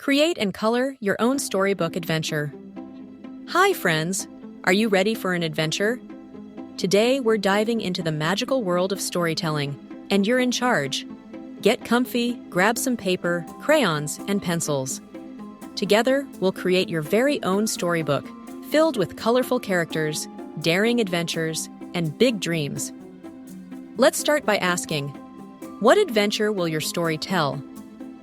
Create and color your own storybook adventure. Hi, friends! Are you ready for an adventure? Today, we're diving into the magical world of storytelling, and you're in charge. Get comfy, grab some paper, crayons, and pencils. Together, we'll create your very own storybook, filled with colorful characters, daring adventures, and big dreams. Let's start by asking, what adventure will your story tell?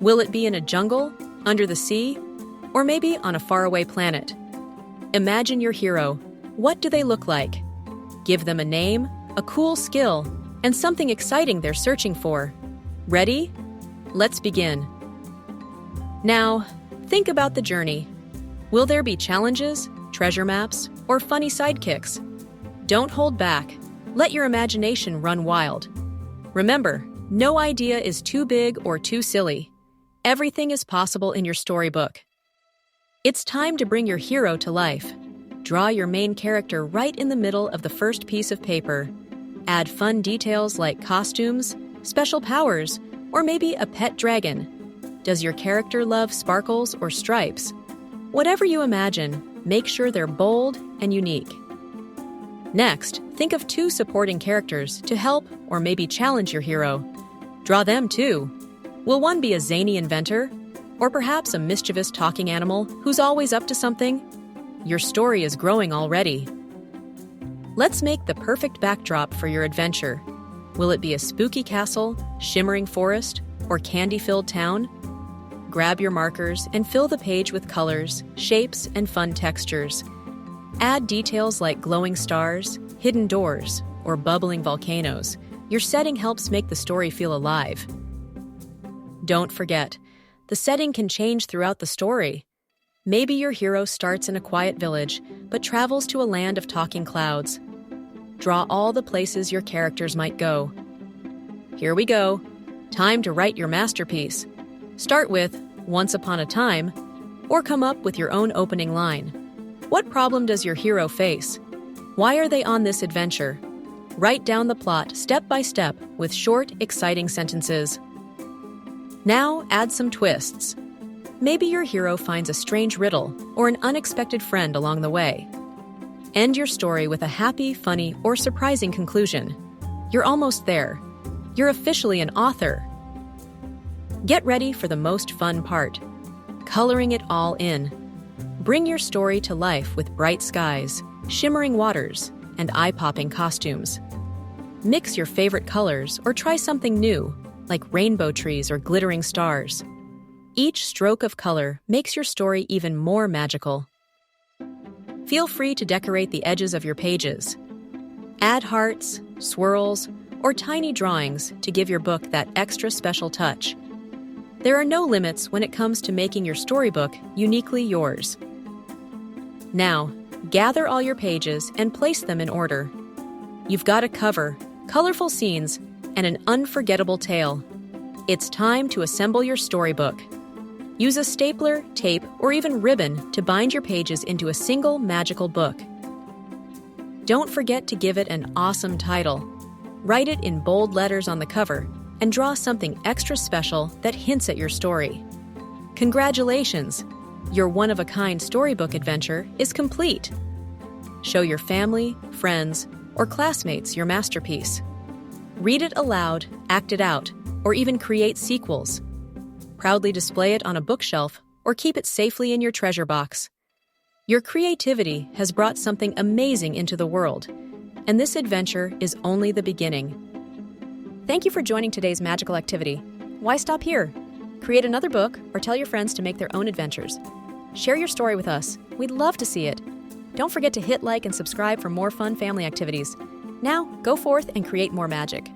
Will it be in a jungle, under the sea, or maybe on a faraway planet? Imagine your hero. What do they look like? Give them a name, a cool skill, and something exciting they're searching for. Ready? Let's begin. Now, think about the journey. Will there be challenges, treasure maps, or funny sidekicks? Don't hold back. Let your imagination run wild. Remember, no idea is too big or too silly. Everything is possible in your storybook. It's time to bring your hero to life. Draw your main character right in the middle of the first piece of paper. Add fun details like costumes, special powers, or maybe a pet dragon. Does your character love sparkles or stripes? Whatever you imagine, make sure they're bold and unique. Next, think of 2 supporting characters to help or maybe challenge your hero. Draw them too. Will one be a zany inventor? Or perhaps a mischievous talking animal who's always up to something? Your story is growing already. Let's make the perfect backdrop for your adventure. Will it be a spooky castle, shimmering forest, or candy-filled town? Grab your markers and fill the page with colors, shapes, and fun textures. Add details like glowing stars, hidden doors, or bubbling volcanoes. Your setting helps make the story feel alive. Don't forget, the setting can change throughout the story. Maybe your hero starts in a quiet village, but travels to a land of talking clouds. Draw all the places your characters might go. Here we go. Time to write your masterpiece. Start with "Once upon a time," or come up with your own opening line. What problem does your hero face? Why are they on this adventure? Write down the plot step by step with short, exciting sentences. Now add some twists. Maybe your hero finds a strange riddle or an unexpected friend along the way. End your story with a happy, funny, or surprising conclusion. You're almost there. You're officially an author. Get ready for the most fun part, coloring it all in. Bring your story to life with bright skies, shimmering waters, and eye-popping costumes. Mix your favorite colors or try something new, like rainbow trees or glittering stars. Each stroke of color makes your story even more magical. Feel free to decorate the edges of your pages. Add hearts, swirls, or tiny drawings to give your book that extra special touch. There are no limits when it comes to making your storybook uniquely yours. Now, gather all your pages and place them in order. You've got a cover, colorful scenes, and an unforgettable tale. It's time to assemble your storybook. Use a stapler, tape, or even ribbon to bind your pages into a single magical book. Don't forget to give it an awesome title. Write it in bold letters on the cover and draw something extra special that hints at your story. Congratulations! Your one-of-a-kind storybook adventure is complete. Show your family, friends, or classmates your masterpiece. Read it aloud, act it out, or even create sequels. Proudly display it on a bookshelf or keep it safely in your treasure box. Your creativity has brought something amazing into the world, and this adventure is only the beginning. Thank you for joining today's magical activity. Why stop here? Create another book or tell your friends to make their own adventures. Share your story with us. We'd love to see it. Don't forget to hit like and subscribe for more fun family activities. Now, go forth and create more magic.